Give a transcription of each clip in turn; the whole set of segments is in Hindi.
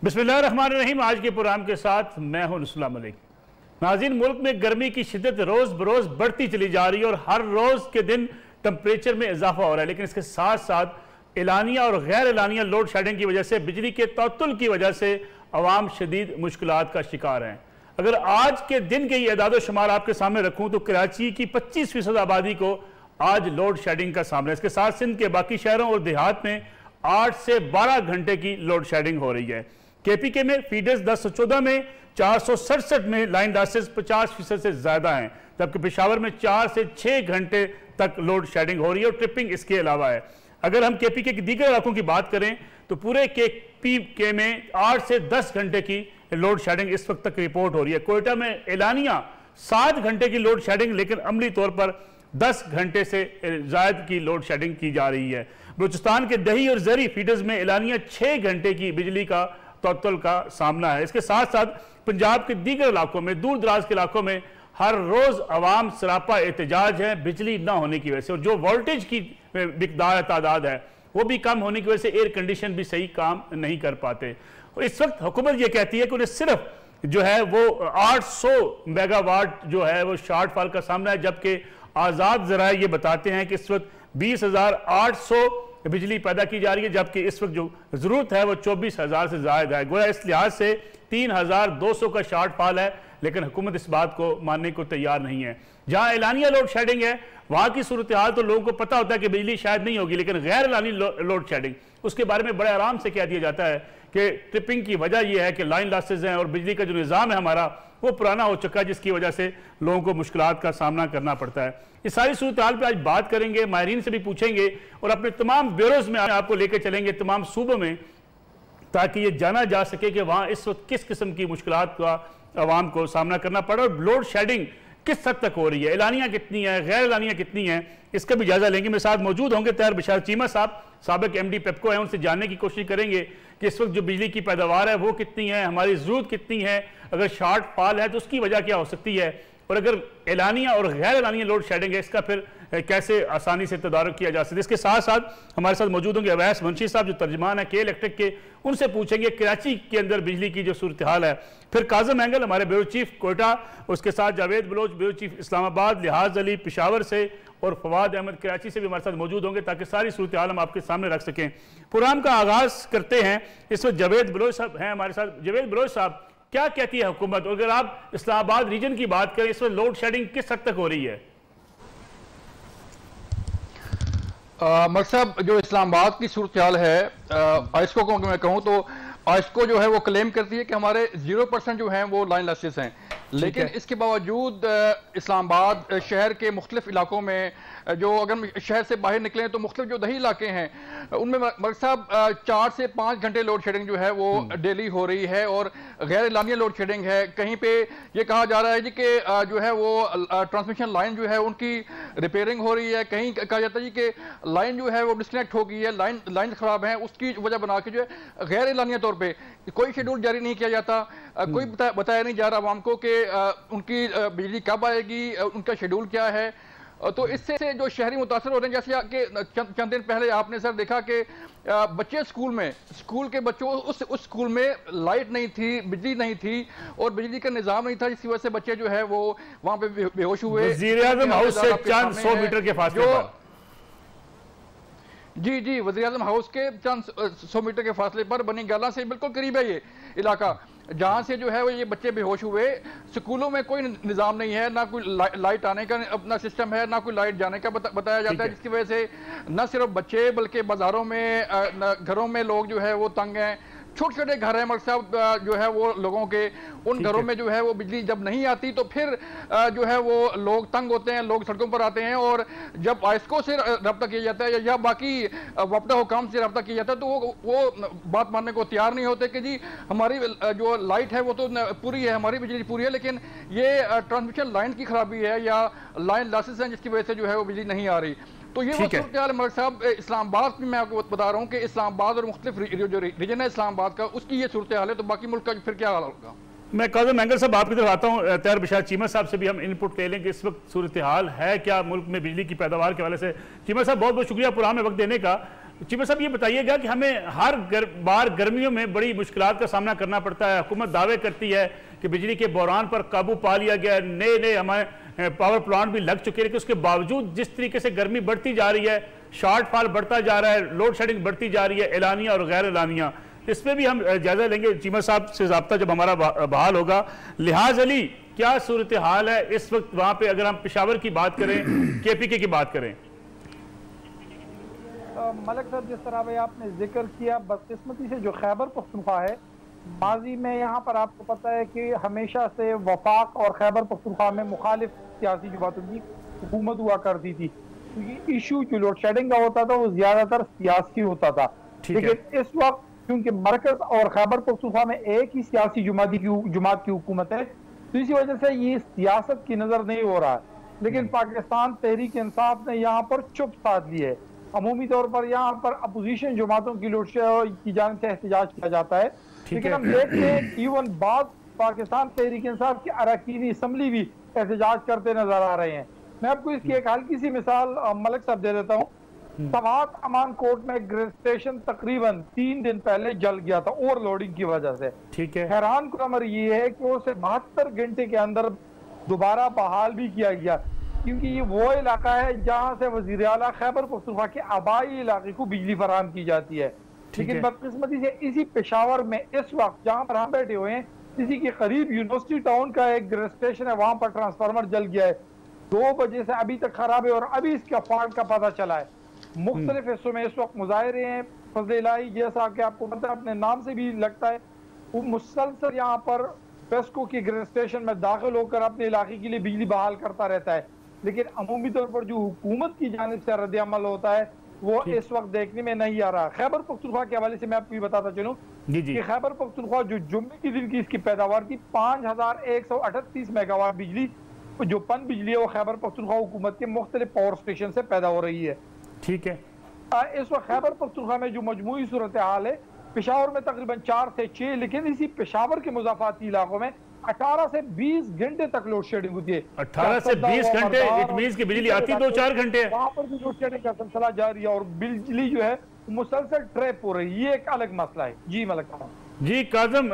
बिस्मिल्लाहिर्रहमानिर्रहीम। आज के प्रोग्राम के साथ मैं हूं नुसरत मलिक। नाज़रीन, मुल्क में गर्मी की शिद्दत रोज़ बरोज़ बढ़ती चली जा रही है और हर रोज़ के दिन टेम्परेचर में इजाफा हो रहा है, लेकिन इसके साथ साथ एलानिया और गैर एलानिया लोड शेडिंग की वजह से, बिजली के तअत्तुल की वजह से अवाम शदीद मुश्किलात का शिकार हैं। अगर आज के दिन के ये अदाद शुमार आपके सामने रखूँ तो कराची की 25% आबादी को आज लोड शेडिंग का सामना है। इसके साथ सिंध के बाकी शहरों और देहात में 8 से 12 घंटे की लोड शेडिंग हो रही है। केपीके में फीडर्स 1014 में 467 में लाइन लॉसेस 50% से ज्यादा हैं, जबकि पेशावर में 4 से 6 घंटे तक लोड शेडिंग हो रही है और ट्रिपिंग इसके अलावा है। अगर हम केपीके की दीगर इलाकों की बात करें तो पूरे केपीके में 8 से 10 घंटे की लोड शेडिंग इस वक्त तक रिपोर्ट हो रही है। कोयटा में एलानिया 7 घंटे की लोड शेडिंग, लेकिन अमली तौर पर 10 घंटे से जायद की लोड शेडिंग की जा रही है। बलूचिस्तान के दही और जरी फीडर्स में एलानिया 6 घंटे की बिजली का तअत्तुल का सामना है। इसके साथ साथ पंजाब के दीगर इलाकों में, दूर दराज के इलाकों में हर रोज अवाम सरापा एहतजाज है बिजली ना होने की वजह से, और जो वोल्टेज की मिकदार तादाद है वो भी कम होने की वजह से एयर कंडीशन भी सही काम नहीं कर पाते। और इस वक्त हुकूमत ये कहती है कि उन्हें सिर्फ जो है वो 800 मेगावाट जो है वो शॉर्टफॉल का सामना है, जबकि आज़ाद ज़राए ये बताते हैं कि इस वक्त 20,800 बिजली पैदा की जा रही है, जबकि इस वक्त जो जरूरत है वो 24,000 से ज्यादा है। गोया इस लिहाज से 3,200 का शॉर्टफॉल है, लेकिन हुकूमत इस बात को मानने को तैयार नहीं है। जहां एलानिया लोड शेडिंग है वहां की सूरत हाल तो लोगों को पता होता है कि बिजली शायद नहीं होगी, लेकिन गैर एलानी लोड शेडिंग उसके बारे में बड़े आराम से कह दिया जाता है कि ट्रिपिंग की वजह यह है कि लाइन लॉसेज हैं और बिजली का जो निज़ाम है हमारा वो पुराना हो चुका है, जिसकी वजह से लोगों को मुश्किलात का सामना करना पड़ता है। इस सारी सूरत हाल पर आज बात करेंगे, माहिरीन से भी पूछेंगे और अपने तमाम ब्यूरोज में आपको लेकर चलेंगे तमाम सूबों में, ताकि ये जाना जा सके कि वहाँ इस वक्त किस किस्म की मुश्किलात का आवाम को सामना करना पड़ा और लोड शेडिंग किस हद तक हो रही है, एलानिया कितनी है, गैर एलानिया कितनी है, इसका भी जायजा लेंगे। मेरे साथ मौजूद होंगे तैयार बिशार चीमा साहब, साबिक MD पेप्को है, उनसे जानने की कोशिश करेंगे कि इस वक्त जो बिजली की पैदावार है वो कितनी है, हमारी जरूरत कितनी है, अगर शॉर्ट फॉल है तो उसकी वजह क्या हो सकती है, और अगर एलानिया और गैर एलानिया लोड शेडिंग है इसका फिर कैसे आसानी से तदारुक किया जा सकता है। इसके साथ साथ हमारे साथ मौजूद होंगे अवैस मुंशी साहब जो तर्जमान है के इलेक्ट्रिक के, उनसे पूछेंगे कराची के अंदर बिजली की जो सूरत हाल है। फिर काज़म एंगल हमारे ब्यूरो चीफ कोयटा, उसके साथ जावेद बलोच ब्यूरो चीफ इस्लामाबाद, लिहाज अली पेशावर से और फवाद अहमद कराची से भी हमारे साथ मौजूद होंगे, ताकि सारी सूरत हाल हम आपके सामने रख सकें। प्रोग्राम का आगाज करते हैं, इस वक्त जावेद बलोच साहब हैं हमारे साथ। जावेद बलोच साहब, क्या कहती है हुकूमत, अगर आप इस्लामाबाद रीजन की बात करें इस वक्त लोड शेडिंग किस हद तक हो रही है? मकसद जो इस्लामाबाद की सूरत हाल है, आइस्को को मैं कहूँ तो आइस्को जो है वो क्लेम करती है कि हमारे 0% जो हैं वो लाइन लॉसेस हैं, लेकिन इसके बावजूद इस्लामाबाद शहर के मुख्तलिफ इलाकों में, जो अगर शहर से बाहर निकलें तो मुख्तलिफ जो दही इलाके हैं उनमें मलिक साहब 4 से 5 घंटे लोड शेडिंग जो है वो डेली हो रही है और गैर एलानिया लोड शेडिंग है। कहीं पे ये कहा जा रहा है जी कि जो है वो ट्रांसमिशन लाइन जो है उनकी रिपेयरिंग हो रही है, कहीं कहा जाता है जी कि लाइन जो है वो डिस्कनेक्ट हो गई है, लाइन खराब है, उसकी वजह बना के जो है गैर एलानिया तौर पर कोई शेड्यूल जारी नहीं किया जाता, कोई बताया नहीं जा रहा आवाम को कि उनकी बिजली कब आएगी, उनका शेड्यूल क्या है। तो इससे जो शहरी मुतासर हो रहे हैं, जैसे कि चंद दिन पहले आपने सर देखा कि बच्चे स्कूल के बच्चों उस स्कूल में लाइट नहीं थी, बिजली नहीं थी और बिजली का निज़ाम नहीं था, जिसकी वजह से बच्चे जो है वो वहाँ पे बेहोश हुए। वज़ीर-ए-आज़म हाउस से चंद 100 मीटर के फासले पर, जी वज़ीर-ए-आज़म हाउस के चंद 100 मीटर के फासले पर बनी गाला से बिल्कुल करीब है ये इलाका, जहाँ से जो है वो ये बच्चे बेहोश हुए। स्कूलों में कोई निज़ाम नहीं है, ना कोई लाइट आने का अपना सिस्टम है, ना कोई लाइट जाने का बताया जाता है, जिसकी वजह से न सिर्फ बच्चे बल्कि बाजारों में, घरों में लोग जो है वो तंग हैं। छोटे छोटे घर हैं मलिक साहब जो है वो लोगों के, उन घरों में जो है वो बिजली जब नहीं आती तो फिर जो है वो लोग तंग होते हैं, लोग सड़कों पर आते हैं और जब आइस्को से रब्ता किया जाता है या बाकी वफदा हुकाम से रब्ता किया जाता है तो वो बात मानने को तैयार नहीं होते कि जी हमारी जो लाइट है वो तो पूरी है, हमारी बिजली पूरी है, लेकिन ये ट्रांसमिशन लाइन की खराबी है या लाइन लॉसेस हैं जिसकी वजह से जो है वो बिजली नहीं आ रही। तो ये वो सूरत हाल मलिक साहब इस्लामाबाद में मैं आपको बता रहा हूँ कि इस्लामाबाद और मुख्तलिफ जो रीजन है इस्लामाबाद का, उसकी ये सूरत हाल है, तो बाकी मुल्क का फिर क्या हाल होगा। मैं काज़म एंगल साहब आपकी तरफ आता हूँ, तैयार बिशार चीमा साहब से भी हम इनपुट ले लें कि इस वक्त सूरत हाल है क्या मुल्क में बिजली की पैदावार के हवाले से। चीमा साहब बहुत बहुत शुक्रिया प्रोग्राम में वक्त देने का। चीमा साहब ये बताइएगा कि हमें हर बार गर्मियों में बड़ी मुश्किलात का सामना करना पड़ता है। हुकूमत दावे करती है कि बिजली के बहरान पर काबू पा लिया गया, नए नए हमारे पावर प्लांट भी लग चुके हैं, लेकिन उसके बावजूद जिस तरीके से गर्मी बढ़ती जा रही है, शॉर्टफॉल बढ़ता जा रहा है, लोड शेडिंग बढ़ती जा रही है, एलानिया और गैर एलानिया, इसमें भी हम जायजा लेंगे चीमा साहब से ज़ाब्ता जब हमारा बहाल होगा। लिहाज अली, क्या सूरत हाल है इस वक्त वहां पे? अगर हम पेशावर की बात करें, KPK की बात करें। मलिक साहब, जिस तरह भाई आपने जिक्र किया, बदकिस्मती से जो खैबर पख्तूनख्वा है, माजी में यहाँ पर आपको पता है कि हमेशा से वफाक और खैबर पख्तूनख्वा में मुखालिफ सियासी जमातों की हुकूमत हुआ करती थी, क्योंकि इशू जो लोड शेडिंग का होता था वो ज्यादातर सियासी होता था। लेकिन इस वक्त क्योंकि मरकज और खैबर पख्तूनख्वा में एक ही सियासी जमात की हुकूमत है, तो इसी वजह से ये सियासत की नजर नहीं हो रहा है। लेकिन पाकिस्तान तहरीक इंसाफ ने यहाँ पर चुप साध ली है। अमूमी तौर पर यहाँ पर अपोजिशन जमातों की लोड की जानिब से एहतजाज किया जाता है, लेकिन हम देखते हैं इवन बाद पाकिस्तान तहरीक इंसाफ की अरकान असम्बली भी एहतजाज करते नजर आ रहे हैं। मैं आपको इसकी एक हल्की सी मिसाल मलिक साहब दे देता हूँ। सवात अमान कोर्ट में ग्रेड स्टेशन तकरीबन 3 दिन पहले जल गया था ओवरलोडिंग की वजह से। ठीक है। हैरान कुन अमर ये है कि उसे 72 घंटे के अंदर दोबारा बहाल भी किया गया, क्योंकि ये वो इलाका है जहाँ से वजीर आला खैबर पख्तूनख्वा के आबाई इलाके को बिजली फराहम की जाती है। लेकिन बदकिस्मती से इसी पेशावर में इस वक्त जहाँ पर हम बैठे हुए हैं, इसी के करीब यूनिवर्सिटी टाउन का एक ग्रेड स्टेशन है, वहां पर ट्रांसफार्मर जल गया है। 2 बजे से अभी तक खराब है और अभी इसका फॉल्ट का पता चला है। मुख्तलिफ हिस्सों में इस वक्त मुजाहरे हैं। फजल इलाही, जैसा कि आपको पता है, अपने नाम से भी लगता है, वो मुसलसल यहाँ पर पेस्को की ग्रेड स्टेशन में दाखिल होकर अपने इलाके के लिए बिजली बहाल करता रहता है। लेकिन अमूमी तौर पर जो हुकूमत की जानिब से रद्द अमल होता है वो इस वक्त देखने में नहीं आ रहा। खैबर पख्तूनख्वा के हवाले से मैं आपको ये बताता चलूँ कि खैबर पख्तूनख्वा जो जुम्मे के दिन की इसकी पैदावार थी 5138 मेगावाट बिजली, जो पन बिजली है वो खैबर पख्तूनख्वा हुकूमत के मुख्तलिफ पावर स्टेशन से पैदा हो रही है। ठीक है। इस वक्त खैबर पख्तूनख्वा में जो मजमूई सूरत हाल है, पेशावर में तकरीबन 4 से 6, लेकिन इसी पेशावर के मुजाफाती इलाकों में 18 से 20 घंटे तक लोड शेडिंग होती है। 18 से 20 घंटे, इट मींस की बिजली आती 2-4 घंटे, वहां पर भी लोड शेडिंग का सिलसिला जारी है और बिजली जो है मुसलसल ट्रैप हो रही है। ये एक अलग मसला है। जी मलिक साहब। जी काज़म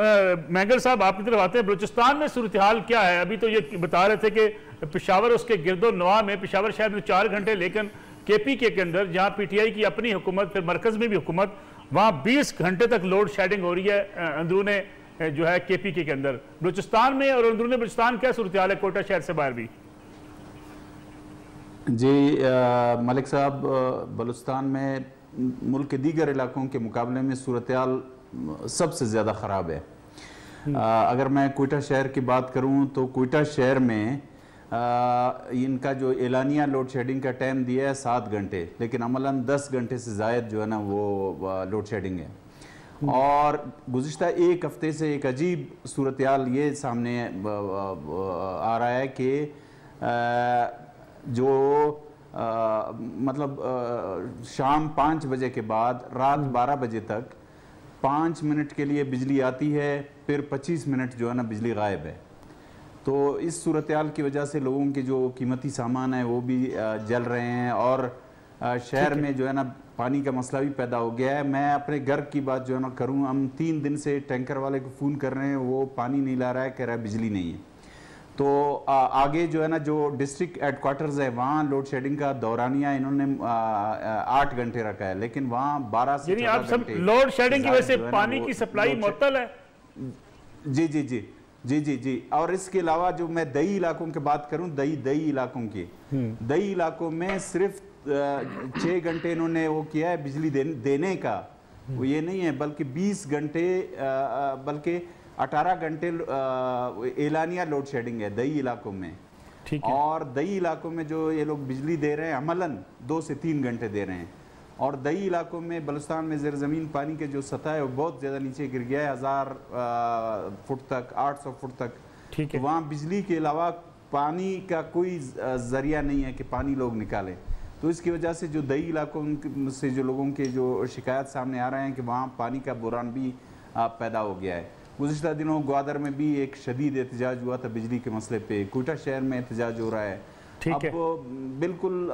मैंगल साहब, आपकी तरफ आते हैं। बलूचिस्तान में सूरत हाल क्या है? अभी तो ये बता रहे थे कि पेशावर उसके गिरदो नवा में, पेशावर शहर में 4 घंटे, लेकिन KPK के अंदर जहां PTI की अपनी हुकूमत, फिर मरकज में भी हुकूमत, वहां 20 घंटे तक लोड शेडिंग हो रही है अंदरूने जो है KPK के अंदर। बलूचिस्तान में और अंदरूनी बलूचिस्तान क्या सूरत हाल है, कोटा शहर से बाहर भी? जी मलिक साहब, बलूचिस्तान में मुल्क के दीगर इलाकों के मुकाबले में सूरत हाल सबसे ज़्यादा ख़राब है। अगर मैं कोयटा शहर की बात करूं तो कोयटा शहर में इनका जो एलानिया लोड शेडिंग का टाइम दिया है 7 घंटे, लेकिन अमलन 10 घंटे से ज़ायद जो है ना वो लोड शेडिंग है। और गुज़िश्ता 1 हफ्ते से एक अजीब सूरत हाल ये सामने आ रहा है कि जो मतलब शाम 5 बजे के बाद रात 12 बजे तक 5 मिनट के लिए बिजली आती है, फिर 25 मिनट जो है ना बिजली गायब है। तो इस सूरत हाल की वजह से लोगों के जो कीमती सामान है वो भी जल रहे हैं और शहर में जो है ना पानी का मसला भी पैदा हो गया है। मैं अपने घर की बात जो है ना करूँ, हम 3 दिन से टैंकर वाले को फ़ोन कर रहे हैं, वो पानी नहीं ला रहा है, कह रहा है बिजली नहीं है। तो आगे जो है ना जो डिस्ट्रिक्ट हेडक्वार्टर्स है वहाँ लोड शेडिंग का दौरानिया इन्होंने 8 घंटे रखा है, लेकिन वहाँ 12 से 14 आप सब लोड शेडिंग की वजह से पानी की सप्लाई मुअत्तल है। जी जी जी जी जी जी। और इसके अलावा जो मैं दही इलाकों की बात करूं, दही इलाकों की, दही इलाकों में सिर्फ 6 घंटे इन्होंने वो किया है बिजली देने का, वो ये नहीं है, बल्कि 20 घंटे बल्कि 18 घंटे एलानिया लोड शेडिंग है दही इलाकों में। ठीक है। और दही इलाकों में जो ये लोग बिजली दे रहे हैं अमलन 2 से 3 घंटे दे रहे हैं। और दही इलाकों में बलूचिस्तान में ज़ेर ज़मीन पानी के जो सतह है वो बहुत ज़्यादा नीचे गिर गया है, 1000 फुट तक, 800 फुट तक। ठीक है। तो वहाँ बिजली के अलावा पानी का कोई ज़रिया नहीं है कि पानी लोग निकालें। तो इसकी वजह से जो दही इलाकों से जो लोगों के जो शिकायत सामने आ रहे हैं कि वहाँ पानी का बुरान भी पैदा हो गया है। गुज़िश्ता दिनों ग्वादर में भी एक शदीद एहतजाज हुआ था बिजली के मसले पे, कोयटा शहर में एहतजाज हो रहा है। अब बिल्कुल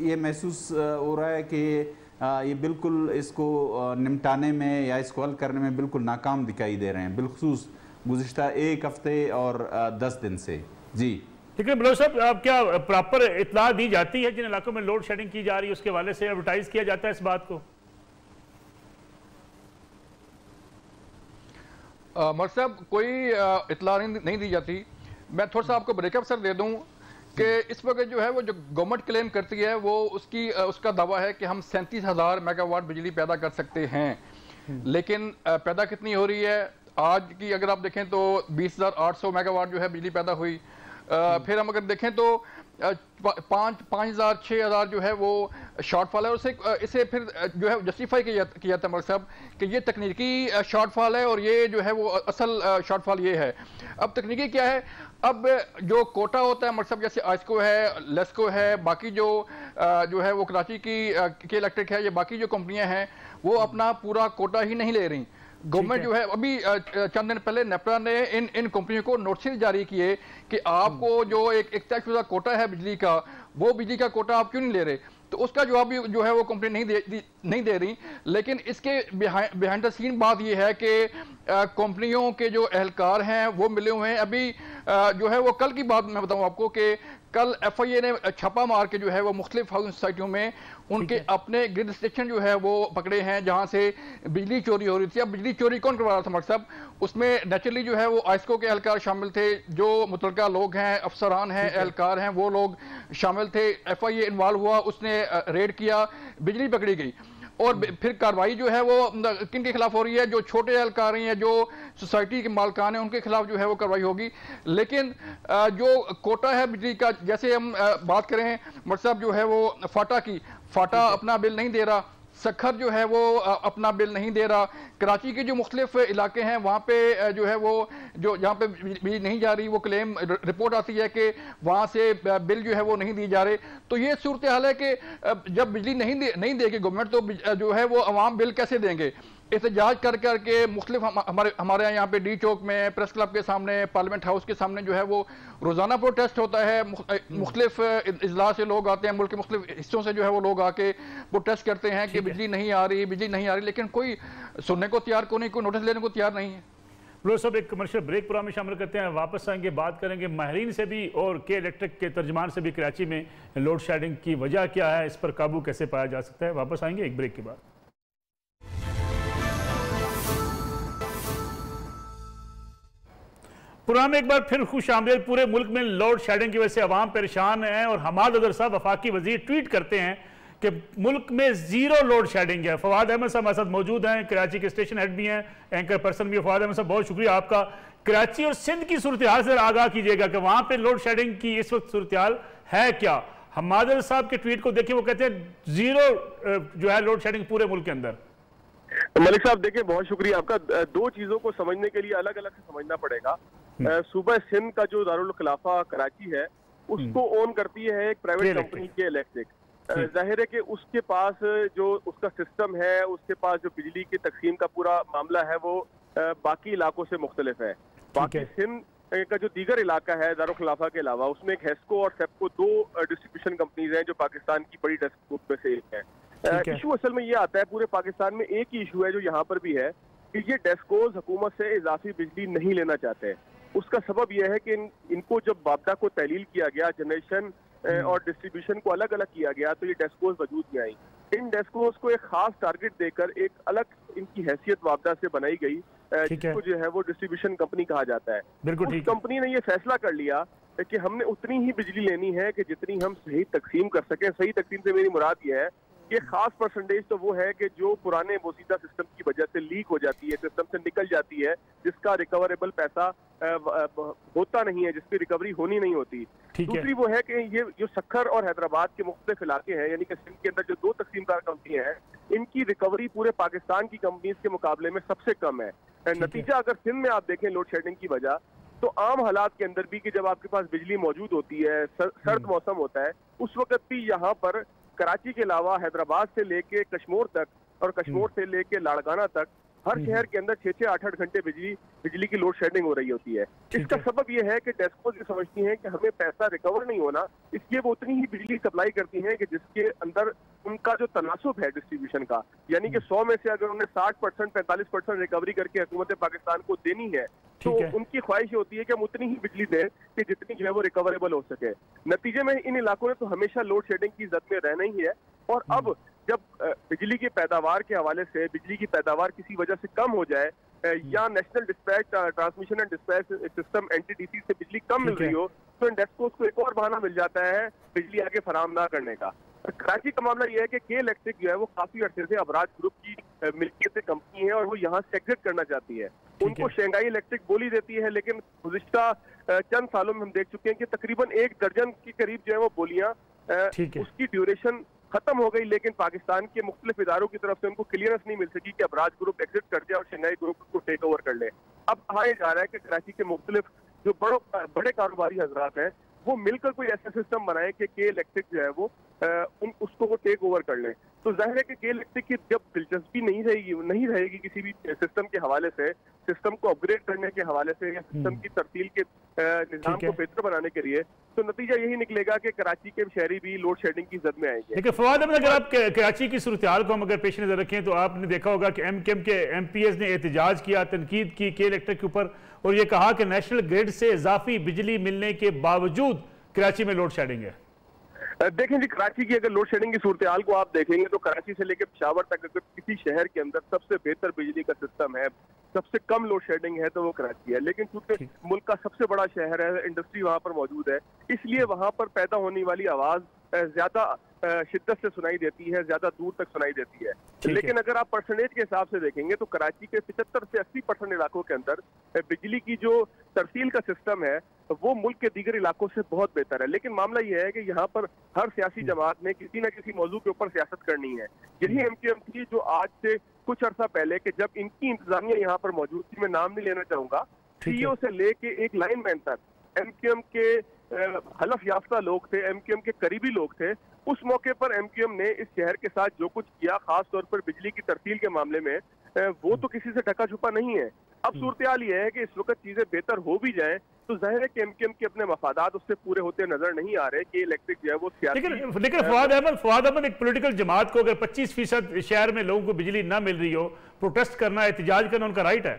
ये महसूस हो रहा है कि ये बिल्कुल इसको निपटाने में या इसको हल करने में बिल्कुल नाकाम दिखाई दे रहे हैं, बिलखुसूस गुज़िश्ता 1 हफ्ते और 10 दिन से। जी ठीक है बलोच साहब, अब क्या प्रॉपर इत्तला दी जाती है जिन इलाकों में लोड शेडिंग की जा रही है, उसके हवाले से एडवर्टाइज किया जाता है इस बात को? मर साहब कोई इत्तला नहीं दी जाती। मैं थोड़ा सा आपको ब्रेकअप सर दे दूं कि इस वक्त जो है वो जो गवर्नमेंट क्लेम करती है वो उसका दावा है कि हम 37,000 मेगावाट बिजली पैदा कर सकते हैं, लेकिन पैदा कितनी हो रही है? आज की अगर आप देखें तो 20,800 मेगावाट जो है बिजली पैदा हुई। फिर हम अगर देखें तो 5,000 6,000 जो है वो शॉर्टफॉल है, और इसे फिर जो है जस्टिफाई किया जाता है मलिक साहब कि ये तकनीकी शॉर्टफॉल है और ये जो है वो असल शॉर्टफॉल ये है। अब तकनीकी क्या है? अब जो कोटा होता है मलिक साहब, जैसे आइस्को है, लेस्को है, बाकी जो है वो कराची की के इलेक्ट्रिक है, ये बाकी जो कंपनियां हैं वो अपना पूरा कोटा ही नहीं ले रही। गवर्नमेंट जो है अभी चंद दिन पहले नेपरा ने इन कंपनियों को नोटिस जारी किए कि आपको जो एक तयशुदा कोटा है बिजली का, वो बिजली का कोटा आप क्यों नहीं ले रहे? तो उसका जवाब भी जो है वो कंपनी नहीं दे रही। लेकिन इसके बिहाइंड द सीन बात ये है कि कंपनियों के जो एहलकार हैं वो मिले हुए हैं। अभी जो है वो कल की बात मैं बताऊं आपको कि कल FIA ने छापा मार के जो है वो मुख्तलिफ हाउसिंग सोसाइटियों में उनके अपने ग्रिड स्टेशन जो है वो पकड़े हैं जहां से बिजली चोरी हो रही थी। अब बिजली चोरी कौन करवा रहा था मलिक साहब? उसमें नेचुरली जो है वो आइस्को के एहलकार शामिल थे, जो मुतलका लोग हैं, अफसरान हैं, एहलकार हैं, वो लोग शामिल थे। FIA इन्वॉल्व हुआ, उसने रेड किया, बिजली पकड़ी गई। और फिर कार्रवाई जो है वो किन के खिलाफ हो रही है? जो छोटे एहलकार हैं, जो सोसाइटी के मालकान हैं, उनके खिलाफ जो है वो कार्रवाई होगी। लेकिन जो कोटा है बिजली का, जैसे हम बात करें मलिक साहब जो है वो फाटा अपना बिल नहीं दे रहा, सखर जो है वो अपना बिल नहीं दे रहा, कराची के जो मुख्तलिफ इलाके हैं वहाँ पे जो है वो जहाँ पे बिजली नहीं जा रही वो क्लेम रिपोर्ट आती है कि वहाँ से बिल जो है वो नहीं दी जा रहे। तो ये सूरत हाल है कि जब बिजली नहीं देगी गवर्नमेंट तो जो है वो अवाम बिल कैसे देंगे? एहतजाज करके मुख्तलिफ हमारे यहाँ पे डी चौक में, प्रेस क्लब के सामने, पार्लियामेंट हाउस के सामने जो है वो रोज़ाना प्रोटेस्ट होता है। मुख्तलिफ इजला से लोग आते हैं, मुल्क के मुख्तलिफ हिस्सों से जो है वो लोग आके प्रोटेस्ट करते हैं कि बिजली नहीं आ रही, लेकिन कोई सुनने को तैयार को नहीं, कोई नोटिस लेने को तैयार नहीं है। लोग सब एक कमर्शियल ब्रेक प्रोग्राम में शामिल करते हैं, वापस आएंगे, बात करेंगे माहिरीन से भी और के इलेक्ट्रिक के तर्जमान से भी कराची में लोड शेडिंग की वजह क्या है, इस पर काबू कैसे पाया जा सकता है। वापस आएंगे एक ब्रेक के बाद। प्रोग्राम में एक बार फिर खुश आमदेद। पूरे मुल्क में लोड शेडिंग की वजह से अवाम परेशान है और हमाद अदर साहब वफाकी वजीर ट्वीट करते हैं कि मुल्क में जीरो लोड शेडिंग है। फवाद अहमद साहब हमारे साथ मौजूद हैं, कराची के स्टेशन हेड भी हैं, एंकर पर्सन भी। फवाद अहमद साहब बहुत शुक्रिया आपका। कराची और सिंध की सूरत हाल से आगाह कीजिएगा कि वहां पे लोड शेडिंग की इस वक्त सूरत हाल है क्या? हमाद अदर साहब के ट्वीट को देखिए, वो कहते हैं जीरो जो है लोड शेडिंग पूरे मुल्क के अंदर। मलिक साहब देखिए, बहुत शुक्रिया आपका। दो चीजों को समझने के लिए अलग अलग से समझना पड़ेगा। सूबा सिंध का जो दारुल खिलाफा कराची है उसको ओन करती है एक प्राइवेट कंपनी के इलेक्ट्रिक। जाहिर है कि उसके पास जो उसका सिस्टम है, उसके पास जो बिजली की तकसीम का पूरा मामला है वो बाकी इलाकों से मुख्तलिफ है। बाकी सिंध का जो दीगर इलाका है दारुल खिलाफा के अलावा, उसमें एक हेस्को और सेप्को दो डिस्ट्रीब्यूशन कंपनीज हैं जो पाकिस्तान की बड़ी डेस्क में से एक है। इशू असल में ये आता है, पूरे पाकिस्तान में एक ही इशू है जो यहाँ पर भी है कि ये डेस्कोज हुकूमत से इजाफी बिजली नहीं लेना चाहते। उसका सबब यह है कि इनको जब वापदा को तहलील किया गया, जनरेशन और डिस्ट्रीब्यूशन को अलग अलग किया गया, तो ये डेस्कोज वजूद में आई। इन डेस्कोज को एक खास टारगेट देकर एक अलग इनकी हैसियत वापदा से बनाई गई, जिसको जो है वो डिस्ट्रीब्यूशन कंपनी कहा जाता है। उस कंपनी ने ये फैसला कर लिया कि हमने उतनी ही बिजली लेनी है कि जितनी हम सही तकसीम कर सकें। सही तकसीम से मेरी मुराद ये है कि खास परसेंटेज तो वो है कि जो पुराने बोसीदा सिस्टम की वजह से लीक हो जाती है, सिस्टम से निकल जाती है, जिसका रिकवरेबल पैसा होता नहीं है, जिसकी रिकवरी होनी नहीं होती। दूसरी वो है कि ये जो सखर और हैदराबाद के मुख्तलिफ इलाके हैं, यानी कि सिंध के अंदर जो दो तकसीमदार कंपनी हैं, इनकी रिकवरी पूरे पाकिस्तान की कंपनीज के मुकाबले में सबसे कम है। नतीजा अगर सिंध में आप देखें लोड शेडिंग की वजह, तो आम हालात के अंदर भी कि जब आपके पास बिजली मौजूद होती है, सर्द मौसम होता है, उस वक्त भी यहाँ पर कराची के अलावा हैदराबाद से लेके कश्मीर तक और कश्मीर से लेके लाड़काना तक हर शहर के अंदर 6-6, 8-8 घंटे बिजली की लोड शेडिंग हो रही होती है। इसका सबब यह है कि डेस्कोज ये समझती हैं कि हमें पैसा रिकवर नहीं होना, इसलिए वो उतनी ही बिजली सप्लाई करती हैं कि जिसके अंदर उनका जो तनासुब है डिस्ट्रीब्यूशन का, यानी कि 100 में से अगर उन्हें 60%, 45% रिकवरी करके हुकूमत पाकिस्तान को देनी है तो उनकी ख्वाहिश होती है कि हम उतनी ही बिजली दें कि जितनी जो है वो रिकवरेबल हो सके। नतीजे में इन इलाकों ने तो हमेशा लोड शेडिंग की जद में रहना ही है, और अब जब बिजली की पैदावार के हवाले से बिजली की पैदावार किसी वजह से कम हो जाए या national dispatch transmission and dispatch system NTDC से बिजली कम मिल रही हो, तो इन डेस्कोस को एक और बहाना मिल जाता है बिजली आगे फराहम ना करने का। कराची का मामला यह है कि के इलेक्ट्रिक जो है वो काफी अर्से से अबराज ग्रुप की मिल्कियत से कंपनी है और वो यहाँ से एग्जिट करना चाहती है। उनको शंघाई इलेक्ट्रिक बोली देती है, लेकिन गुज़िश्ता चंद सालों में हम देख चुके हैं कि तकरीबन 1 दर्जन के करीब जो है वो बोलियां उसकी ड्यूरेशन खत्म हो गई, लेकिन पाकिस्तान के मुख्तलिफ इदारों की तरफ से उनको क्लियरेंस नहीं मिल सकी कि अबराज ग्रुप एग्जिट कर जाए और शंघाई ग्रुप को टेक ओवर कर ले। अब कहा जा रहा है कि कराची के मुख्तलिफ जो बड़े कारोबारी हजरात हैं वो मिलकर कोई ऐसा सिस्टम बनाए कि के इलेक्ट्रिक जो है वो उसको वो टेक ओवर कर लें। तो जाहिर है कि के इलेक्ट्रिक की जब दिलचस्पी नहीं रहेगी किसी भी सिस्टम के हवाले से, सिस्टम को अपग्रेड करने के हवाले से या सिस्टम की तरतील के निजाम को बेहतर बनाने के लिए, तो नतीजा यही निकलेगा कि कराची के शहरी भी लोड शेडिंग की जद में आएंगे। लेकिन फवाद अहमद, अगर आप कराची की सूरत हाल को हम अगर पेश नजर रखें तो आपने देखा होगा कि MKM के MPs ने एहतजाज किया, तनकीद की के इलेक्ट्रिक के ऊपर, और ये कहा कि नेशनल ग्रिड से इजाफी बिजली मिलने के बावजूद कराची में लोड शेडिंग है। देखें जी, कराची की अगर लोड शेडिंग की सूरत हाल को आप देखेंगे तो कराची से लेकर पेशावर तक अगर किसी शहर के अंदर सबसे बेहतर बिजली का सिस्टम है, सबसे कम लोड शेडिंग है तो वो कराची है। लेकिन चूंकि मुल्क का सबसे बड़ा शहर है, इंडस्ट्री वहाँ पर मौजूद है, इसलिए वहाँ पर पैदा होने वाली आवाज ज्यादा शिद्दत से सुनाई देती है, ज्यादा दूर तक सुनाई देती है। लेकिन अगर आप परसेंटेज के हिसाब से देखेंगे तो कराची के 75 से 80% इलाकों के अंदर बिजली की जो तरसील का सिस्टम है वो मुल्क के दीगर इलाकों से बहुत बेहतर है। लेकिन मामला यह है कि यहाँ पर हर सियासी जमात ने किसी न किसी मौजू के ऊपर सियासत करनी है। यही MKM थी जो आज से कुछ अर्सा पहले कि जब इनकी इंतजामिया यहाँ पर मौजूद थी, मैं नाम नहीं लेना चाहूंगा, CEO से लेके एक लाइनमैन तक MKM के हलफ याफ्ता लोग थे, MKM के करीबी लोग थे। उस मौके पर MKM ने इस शहर के साथ जो कुछ किया, खास तौर पर बिजली की तरसील के मामले में, वो तो किसी से ढका छुपा नहीं है। अब सूरत हाल ये है कि इस वक्त चीजें बेहतर हो भी जाएं तो जाहिर है कि MKM के अपने मफादात उससे पूरे होते नजर नहीं आ रहे कि इलेक्ट्रिक जो है वो सियासी। लेकिन फवाद अहमद, एक पॉलिटिकल जमात को अगर 25% शहर में लोगों को बिजली ना मिल रही हो, प्रोटेस्ट करना, एहतजाज करना उनका राइट है।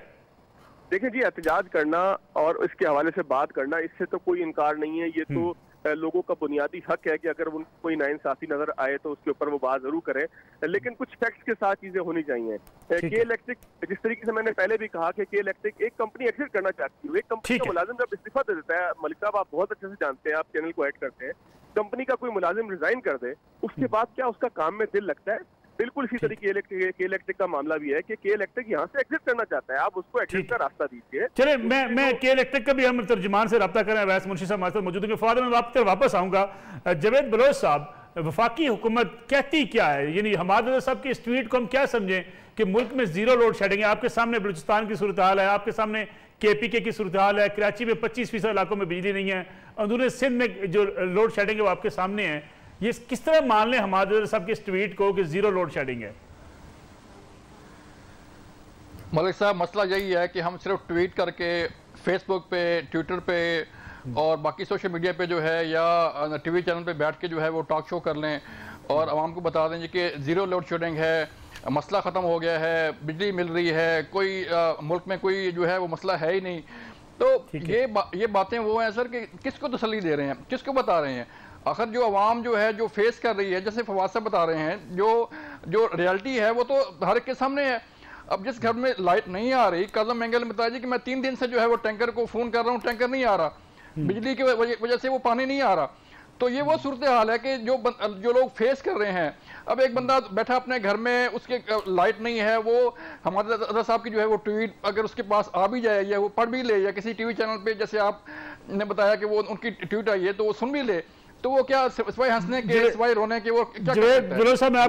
देखिए जी, एहतजाज करना और इसके हवाले से बात करना, इससे तो कोई इनकार नहीं है। ये तो लोगों का बुनियादी हक है कि अगर उनको कोई नाइंसाफी नजर आए तो उसके ऊपर वो बात जरूर करें, लेकिन कुछ फैक्ट्स के साथ चीजें होनी चाहिए। के इलेक्ट्रिक, जिस तरीके से मैंने पहले भी कहा कि के इलेक्ट्रिक एक कंपनी एग्जिट करना चाहती है, एक कंपनी का मुलाजिम जब इस्तीफा दे देता है, मलिक साहब आप बहुत अच्छे से जानते हैं, आप चैनल को ऐड करते हैं, कंपनी का कोई मुलाजिम रिजाइन कर दे, उसके बाद क्या उसका काम में दिल लगता है? बिल्कुल इसी तरीके के इलेक्ट्रिक का मामला भी है कि के इलेक्ट्रिक यहाँ से एग्जिट करना चाहता है, आप उसको एग्जिट का रास्ता दीजिए। चलिए, मैं के इलेक्ट्रिक का भी हम तर्जुमान से रब्ता करें, वैस मुंशी साहब हमारे साथ मौजूद हैं। फवाद, मैं आपकी तरफ वापस आऊंगा। जावेद बलोच साहब, वफाकी हुकूमत कहती क्या है, यानी हमारे साहब की इस ट्वीट को हम क्या समझें कि मुल्क में जीरो लोड शेडिंग है? आपके सामने बलूचिस्तान की सूरत हाल है, आपके सामने KPK की सूरत हाल है, कराची में 25% इलाकों में बिजली नहीं है, अंदरूनी सिंध में जो लोड शेडिंग है वो आपके सामने है। ये किस तरह मान लें हमारे साहब की इस ट्वीट को कि जीरो लोड शेडिंग है? मलिक साहब, मसला यही है कि हम सिर्फ ट्वीट करके फेसबुक पे, ट्विटर पे और बाकी सोशल मीडिया पे जो है या TV चैनल पे बैठ के जो है वो टॉक शो कर लें और आवाम को बता दें कि ज़ीरो लोड शेडिंग है, मसला ख़त्म हो गया है, बिजली मिल रही है, कोई मुल्क में कोई जो है वो मसला है ही नहीं। तो ये बातें वो हैं सर कि किसको तसल्ली दे रहे हैं, किसको बता रहे हैं? आखिर जो आवाम जो है जो फेस कर रही है, जैसे फवाद साहब बता रहे हैं, जो रियलिटी है वो तो हर एक के सामने है। अब जिस घर में लाइट नहीं आ रही, काजम मेंगल ने बताया कि मैं 3 दिन से जो है वो टैंकर को फोन कर रहा हूँ, टैंकर नहीं आ रहा, बिजली की वजह से वो पानी नहीं आ रहा। तो ये वो सूरत हाल है कि जो लोग फेस कर रहे हैं। अब एक बंदा बैठा अपने घर में, उसके लाइट नहीं है, वो हमारे रजा साहब की जो है वो ट्वीट अगर उसके पास आ भी जाए या वो पढ़ भी ले, या किसी TV चैनल पे जैसे आपने बताया कि वो उनकी ट्वीट आई है तो वो सुन भी ले, तो वो क्या सिवाय हंसने के, सिवाय रोने के वो क्या? जावेद बलोच साहब, मैं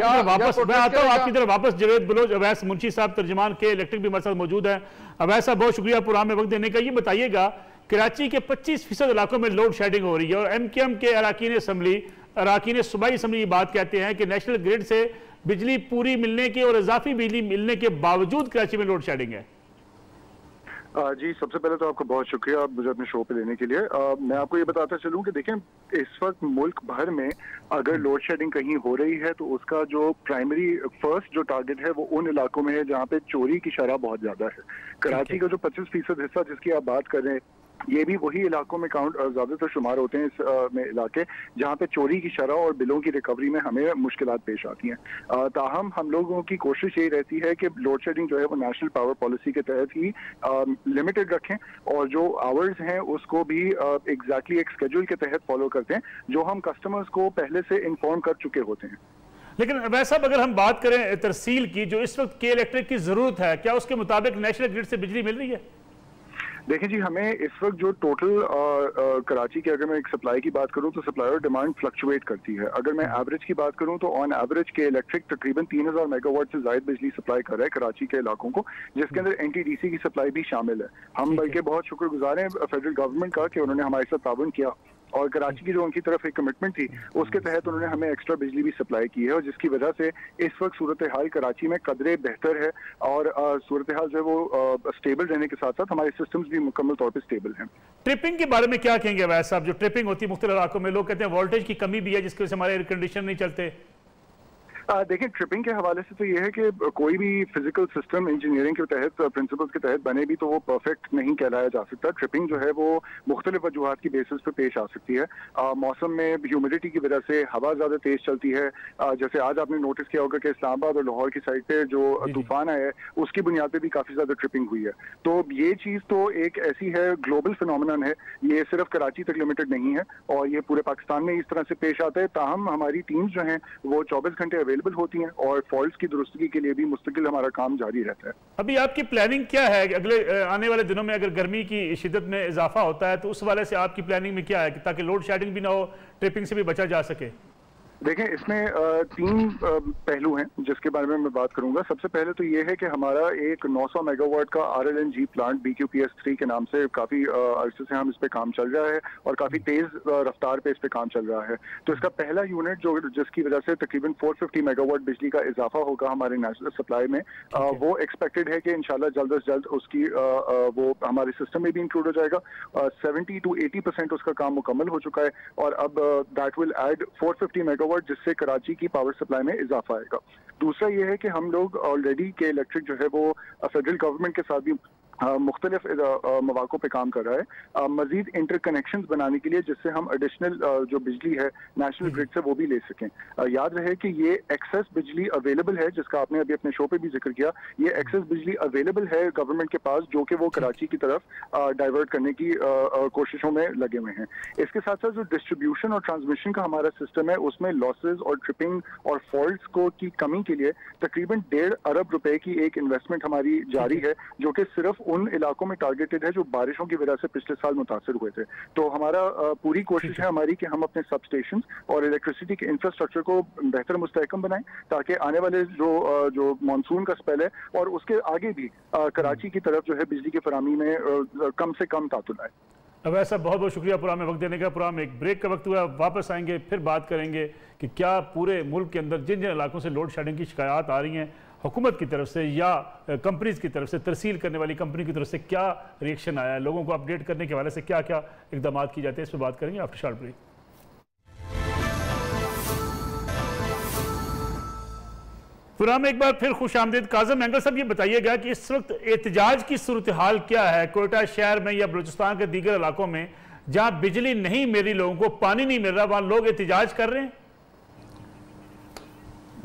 आता हूँ आपकी तरफ वापस। जावेद बलोच, अवैस मुंशी साहब तर्जुमान के इलेक्ट्रिक भी हमारे साथ मौजूद है। अवैस साहब, बहुत शुक्रिया प्रोग्राम में वक्त देने का। ये बताइएगा, कराची के 25% इलाकों में लोड शेडिंग हो रही है और MKM के अरकान असम्बली अराकीन सूबाई असम्बली की बात कहते हैं कि नेशनल ग्रिड से बिजली पूरी मिलने के और इजाफी बिजली मिलने के बावजूद कराची में लोड शेडिंग है। जी, सबसे पहले तो आपका बहुत शुक्रिया आप मुझे अपने शो पे लेने के लिए। मैं आपको ये बताता चलूं कि देखें, इस वक्त मुल्क भर में अगर लोड शेडिंग कहीं हो रही है तो उसका जो प्राइमरी फर्स्ट जो टारगेट है वो उन इलाकों में है जहां पे चोरी की शरह बहुत ज्यादा है। कराची का जो 25% हिस्सा जिसकी आप बात कर रहे हैं, ये भी वही इलाकों में काउंट ज्यादातर शुमार होते हैं इस में इलाके जहां पे चोरी की शरह और बिलों की रिकवरी में हमें मुश्किलात पेश आती हैं। ताहम हम लोगों की कोशिश यही रहती है कि लोड शेडिंग जो है वो नेशनल पावर पॉलिसी के तहत ही लिमिटेड रखें और जो आवर्स हैं उसको भी एग्जैक्टली एक स्केड्यूल के तहत फॉलो करते हैं जो हम कस्टमर्स को पहले से इन्फॉर्म कर चुके होते हैं। लेकिन वैसा अगर हम बात करें तरसील की, जो इस वक्त के इलेक्ट्रिक की जरूरत है, क्या उसके मुताबिक नेशनल ग्रिड से बिजली मिल रही है? देखिए जी, हमें इस वक्त जो टोटल कराची की अगर मैं एक सप्लाई की बात करूं तो सप्लाई और डिमांड फ्लक्चुएट करती है। अगर मैं एवरेज की बात करूं तो ऑन एवरेज के इलेक्ट्रिक तकरीबन 3000 मेगावाट से ज्यादा बिजली सप्लाई कर रहा है कराची के इलाकों को, जिसके अंदर एनटीडीसी की सप्लाई भी शामिल है। हम बल्कि बहुत शुक्रगुजार हैं फेडरल गवर्नमेंट का कि उन्होंने हमारे साथ ताउन किया और कराची की जो उनकी तरफ एक कमिटमेंट थी उसके तहत उन्होंने हमें एक्स्ट्रा बिजली भी सप्लाई की है और जिसकी वजह से इस वक्त सूरत हाल कराची में कदरे बेहतर है और सूरत हाल जो है वो स्टेबल रहने के साथ साथ हमारे सिस्टम्स भी मुकम्मल तौर पे स्टेबल हैं। ट्रिपिंग के बारे में क्या कहेंगे वैसे साहब? जो ट्रिपिंग होती है मुख्तलिफ इलाकों में, लोग कहते हैं वोल्टेज की कमी भी है जिसकी वजह से हमारे एयर कंडीशन नहीं चलते। देखिए, ट्रिपिंग के हवाले से तो ये है कि कोई भी फिजिकल सिस्टम इंजीनियरिंग के तहत प्रिंसिपल्स के तहत बने भी तो वो परफेक्ट नहीं कहलाया जा सकता। ट्रिपिंग जो है वो मुख्तलिफ वजूहात की बेसिस पे पेश आ सकती है। मौसम में ह्यूमिडिटी की वजह से हवा ज्यादा तेज चलती है। जैसे आज आपने नोटिस किया होगा कि इस्लामाबाद और लाहौर की साइड पे जो तूफान आया है उसकी बुनियाद पे भी काफी ज्यादा ट्रिपिंग हुई है। तो ये चीज तो एक ऐसी है, ग्लोबल फिनोमिनन है, ये सिर्फ कराची तक लिमिटेड नहीं है और ये पूरे पाकिस्तान में इस तरह से पेश आता है। ताहम हमारी टीम्स जो हैं वो 24 घंटे अवेलेबल होती हैं और फॉल्ट्स की दुरुस्तगी के लिए भी मुस्तकिल हमारा काम जारी रहता है। अभी आपकी प्लानिंग क्या है अगले आने वाले दिनों में? अगर गर्मी की शिद्दत में इजाफा होता है तो उस वाले से आपकी प्लानिंग में क्या है कि ताकि लोड शेडिंग भी ना हो, ट्रिपिंग से भी बचा जा सके? देखें, इसमें 3 पहलू हैं जिसके बारे में मैं बात करूंगा। सबसे पहले तो ये है कि हमारा एक 900 मेगावाट का RLNG प्लांट BQPS3 के नाम से काफी अरसे से हम इस पे काम चल रहा है और काफी तेज रफ्तार पे इस पे काम चल रहा है। तो इसका पहला यूनिट जो जिसकी वजह से तकरीबन 450 मेगावाट बिजली का इजाफा होगा हमारे नेशनल सप्लाई में, वो एक्सपेक्टेड है कि इंशाल्लाह जल्द अज जल्द उसकी वो हमारे सिस्टम में भी इंक्लूड हो जाएगा। 70 to 80% उसका काम मुकम्मल हो चुका है और अब दैट विल एड 450 मेगावाट जिससे कराची की पावर सप्लाई में इजाफा आएगा। दूसरा ये है कि हम लोग ऑलरेडी के इलेक्ट्रिक जो है वो फेडरल गवर्नमेंट के साथ भी मुख्तलिफ मौक़ों पे काम कर रहा है मजीद इंटरकनेक्शंस बनाने के लिए जिससे हम एडिशनल जो बिजली है नेशनल ग्रिड से वो भी ले सकें। याद रहे कि ये एक्सेस बिजली अवेलेबल है जिसका आपने अभी अपने शो पे भी जिक्र किया। ये एक्सेस बिजली अवेलेबल है गवर्नमेंट के पास जो कि वो कराची की तरफ डाइवर्ट करने की कोशिशों में लगे हुए हैं। इसके साथ साथ जो डिस्ट्रीब्यूशन और ट्रांसमिशन का हमारा सिस्टम है उसमें लॉसेज और ट्रिपिंग और फॉल्ट्स को की कमी के लिए तकरीबन 1.5 अरब रुपए की एक इन्वेस्टमेंट हमारी जारी है जो कि सिर्फ उन इलाकों में टारगेटेड है जो बारिशों की वजह से पिछले साल मुतासर हुए थे। तो हमारा पूरी कोशिश है हमारी कि हम अपने सब स्टेशन और इलेक्ट्रिसिटी के इंफ्रास्ट्रक्चर को बेहतर मुस्तहकम बनाएं ताकि आने वाले जो मानसून का स्पेल है और उसके आगे भी कराची की तरफ जो है बिजली की फराहमी में कम से कम तातुल आए। अब ऐसा बहुत बहुत शुक्रिया प्रोग्राम में वक्त देने का। प्रोग्राम एक ब्रेक का वक्त हुआ, वापस आएंगे फिर बात करेंगे कि क्या पूरे मुल्क के अंदर जिन जिन इलाकों से लोड शेडिंग की शिकायत आ रही हैं हुकूमत की तरफ से या कंपनीज की तरफ से, तरसील करने वाली कंपनी की तरफ से क्या रिएक्शन आया है, लोगों को अपडेट करने के हवाले से क्या क्या इकदाम किए जाते हैं, इस पर बात करेंगे आफ्टर शॉर्ट ब्रेक। प्रोग्राम में एक बार फिर खुश आमदीद। काज़म एंगल साहब, ये बताइएगा कि इस वक्त एहतजाज की सूरत हाल क्या है कोयटा शहर में या बलूचिस्तान के दीगर इलाकों में जहां बिजली नहीं मिल रही, लोगों को पानी नहीं मिल रहा, वहां लोग एहतजाज कर रहे हैं?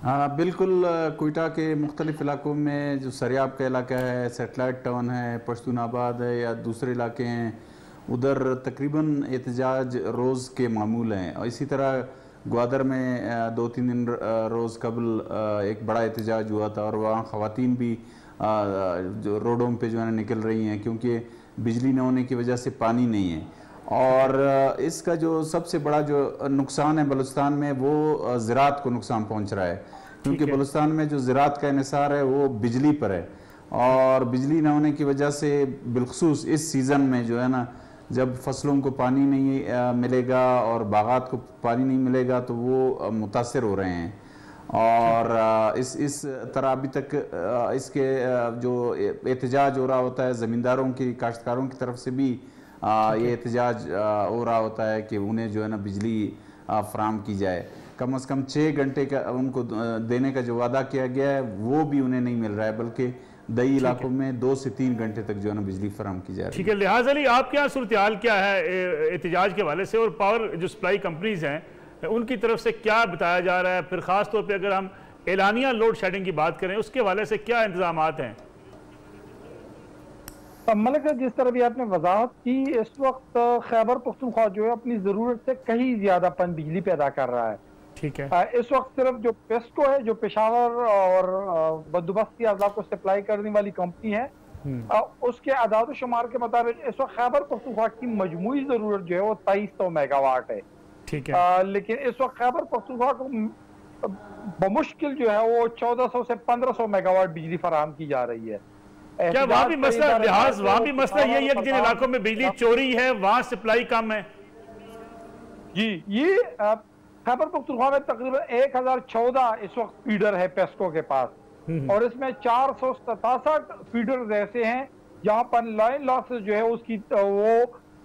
हाँ बिल्कुल, कोयटा के मुख्तलिफ इलाकों में जो सरियाब का इलाका है, सेटेलाइट टाउन है, पश्तूनाबाद है या दूसरे इलाके हैं, उधर तकरीबन एहतजाज रोज़ के मामूल हैं। और इसी तरह ग्वादर में 2-3 दिन रोज़ कबल एक बड़ा एहतजाज हुआ था और वहाँ ख़वातीन भी जो रोडों पे जो है निकल रही हैं क्योंकि बिजली न होने की वजह से पानी नहीं है। और इसका जो सबसे बड़ा जो नुकसान है बलूचिस्तान में वो ज़राअत को नुकसान पहुंच रहा है क्योंकि बलूचिस्तान में जो ज़राअत का इन्हिसार है वो बिजली पर है और बिजली न होने की वजह से बिलखुसूस इस सीज़न में जो है ना जब फसलों को पानी नहीं मिलेगा और बागात को पानी नहीं मिलेगा तो वो मुतासर हो रहे हैं। और इस तरह अभी तक इसके जो एहतजाज हो रहा होता है ज़मींदारों की, काश्तकारों की तरफ से भी ये एहतजाज हो रहा होता है कि उन्हें जो है ना बिजली फराम की जाए। कम से कम 6 घंटे का उनको देने का जो वादा किया गया है वो भी उन्हें नहीं मिल रहा है, बल्कि दई इलाकों में 2 से 3 घंटे तक जो है ना बिजली फराम की जा रही है। ठीक है, लिहाज अली आपके यहाँ सूरत हाल क्या है एहतजाज के हवाले से, और पावर जो सप्लाई कंपनीज हैं उनकी तरफ से क्या बताया जा रहा है? फिर खास तौर पे अगर हम एलानिया लोड शेडिंग की बात करें उसके हवाले से क्या इंतजामात हैं? मलिक साहब, जिस तरह भी आपने वजाहत की, इस वक्त खैबर पख्तूनख्वा जो है अपनी जरूरत से कहीं ज्यादा पन बिजली पैदा कर रहा है। ठीक है, इस वक्त सिर्फ जो पेस्को है, जो पेशावर और बंदोबस्ती अज़ला को सप्लाई करने वाली कंपनी है, उसके आदाद शुमार के मुताबिक इस वक्त खैबर पख्तूनख्वा की मजमूई जरूरत जो है वो 2300 मेगावाट है। ठीक है, लेकिन इस वक्त खैबर पख्तूनख्वा को बमुश्किल जो है वो 1400 से 1500 मेगावाट बिजली फराहम की जा रही है। क्या वहाँ भी मसला लिहाज वहाँ भी मसला यही है कि जिन इलाकों में बिजली चोरी है वहाँ सप्लाई कम है? जी, ये खैबर पख्तूनख्वा में तकरीबन 1014 इस वक्त फीडर है पेस्को के पास, और इसमें 467 फीडर ऐसे हैं जहां पर लाइन लॉसेस जो है उसकी वो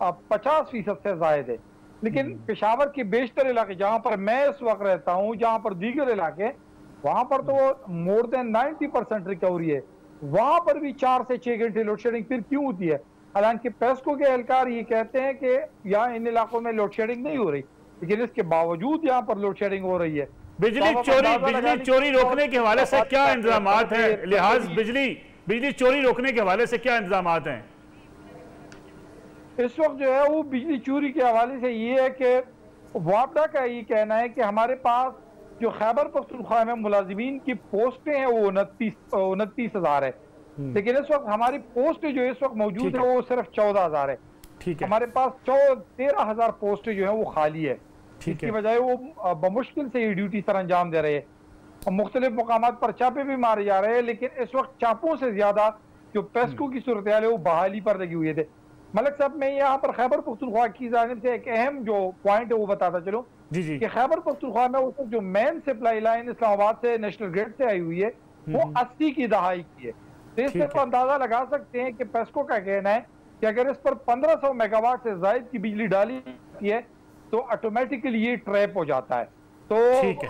50% से ज्यादा है। लेकिन पेशावर के बेशतर इलाके जहां पर मैं इस वक्त रहता हूं, जहां पर दीगर इलाके, वहां पर तो मोर देन 90% रिकवरी है। वहां पर भी 4 से 6 घंटे लोड शेडिंग फिर क्यों होती है? हालांकि पेस्को के एहलकार ये कहते हैं कि यहाँ इन इलाकों में लोड शेडिंग नहीं हो रही, लेकिन इसके बावजूद यहाँ पर लोड शेडिंग हो रही है। बिजली चोरी रोकने के हवाले से क्या इंतजाम हैं? लिहाज बिजली चोरी रोकने के हवाले से क्या इंतजाम हैं? इस वक्त जो है वो बिजली चोरी के हवाले से ये है कि वापडा का ये कहना है कि हमारे पास जो खैबर पख्तूनख्वा में मुलाजिमीन की पोस्टें हैं वो 29,000 है, लेकिन इस वक्त हमारी पोस्टें जो इस वक्त मौजूद है वो सिर्फ 14,000 है। ठीक है, हमारे पास 13,000 पोस्टें जो है वो खाली है। इसकी बजाय वो बमुश्किल से ये ड्यूटी सर अंजाम दे रहे हैं और मुख्तलिफ मुकामात पर छापे भी मारे जा रहे हैं, लेकिन इस वक्त छापों से ज्यादा जो पेस्को की सूरत हाल है वो बहाली पर लगी हुई थे। मलिक साहब, मैं यहाँ पर खैबर पख्तूनख्वा की जानिब से एक अहम जो पॉइंट है वो बताता चलूं कि खैबर पख्तूनख्वा में उस जो मेन सप्लाई लाइन इस्लामाबाद से नेशनल ग्रिड से आई हुई है वो 80 की दहाई की है। तो इससे तो अंदाजा लगा सकते हैं कि पेस्को का कहना है कि अगर इस पर 1500 मेगावाट से जायद की बिजली डाली जाती है तो ऑटोमेटिकली ये ट्रैप हो जाता है। तो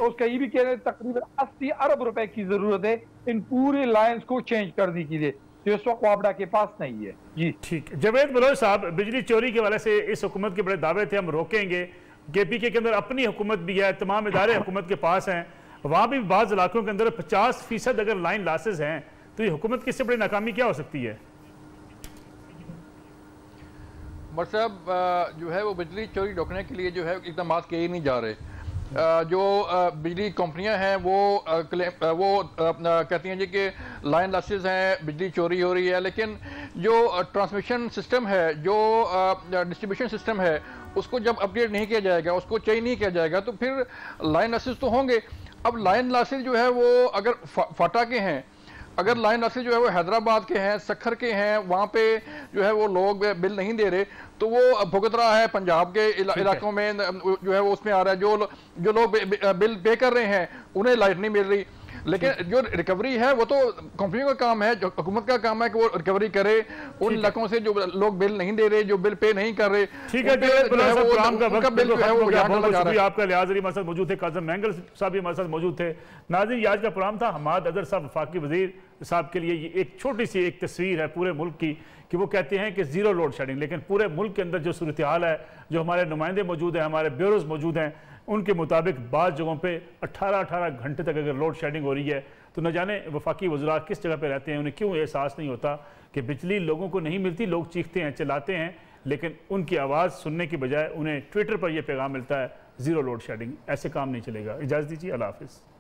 उसका ये भी कहना है तकरीबन 80 अरब रुपए की जरूरत है इन पूरे लाइंस को चेंज करने के लिए, तो इस वक्त वापडा के पास नहीं है। जी ठीक। जावेद बलोच साहब, बिजली चोरी के हवाले से इस हुकूमत के बड़े दावे थे हम रोकेंगे, KPK के अंदर अपनी हुकूमत भी है, तमाम इदारे हुकूमत के पास हैं, वहाँ भी बाज़ इलाकों के अंदर 50% अगर लाइन लॉसेज हैं तो ये हुकूमत की इससे बड़ी नाकामी क्या हो सकती है? साहब जो है वो बिजली चोरी रोकने के लिए जो है इकदाम किए ही नहीं जा रहे। जो बिजली कंपनियां हैं वो कहती हैं जी कि लाइन लॉसेस हैं, बिजली चोरी हो रही है, लेकिन जो ट्रांसमिशन सिस्टम है, जो डिस्ट्रीब्यूशन सिस्टम है, उसको जब अपडेट नहीं किया जाएगा, उसको चेंज नहीं किया जाएगा तो फिर लाइन लॉसेस तो होंगे। अब लाइन लॉसेस जो है वो अगर फाटा के हैं, अगर लाइन लॉसेस जो है वो हैदराबाद के हैं, सखर के हैं, वहाँ पे जो है वो लोग बिल नहीं दे रहे तो वो भुगत रहा है पंजाब के इलाकों में जो है वो उसमें आ रहा है। जो लोग बिल पे कर रहे हैं उन्हें लाइट नहीं मिल रही, लेकिन जो रिकवरी है वो तो कंपनियों का काम है, जो हुकूमत का काम है कि वो रिकवरी करे उन इलाकों से जो लोग बिल नहीं दे रहे, जो बिल पे नहीं कर रहे। ठीक है, आपका लिहाज अली हमारे साथ मौजूद थे, काज़म महंगल साहब भी हमारे साथ मौजूद थे। नाज़रीन, आज का प्रोग्राम था हमाद अदर साहब वफाकी वजीर साहब के लिए ये एक छोटी सी एक तस्वीर है पूरे मुल्क की कि वो कहते हैं कि जीरो लोड शेडिंग, लेकिन पूरे मुल्क के अंदर जो सूरत हाल है, जो हमारे नुमाइंदे मौजूद हैं, हमारे ब्यूरोज मौजूद हैं, उनके मुताबिक बाज़ जगहों पे 18-18 घंटे तक अगर लोड शेडिंग हो रही है तो न जाने वफाकी वज़रा किस जगह पे रहते हैं, उन्हें क्यों एहसास नहीं होता कि बिजली लोगों को नहीं मिलती। लोग चीखते हैं, चिल्लाते हैं, लेकिन उनकी आवाज़ सुनने की बजाय उन्हें ट्विटर पर यह पैगाम मिलता है ज़ीरो लोड शेडिंग। ऐसे काम नहीं चलेगा। इजाज़त दीजिए, अल्लाह हाफ़िज़।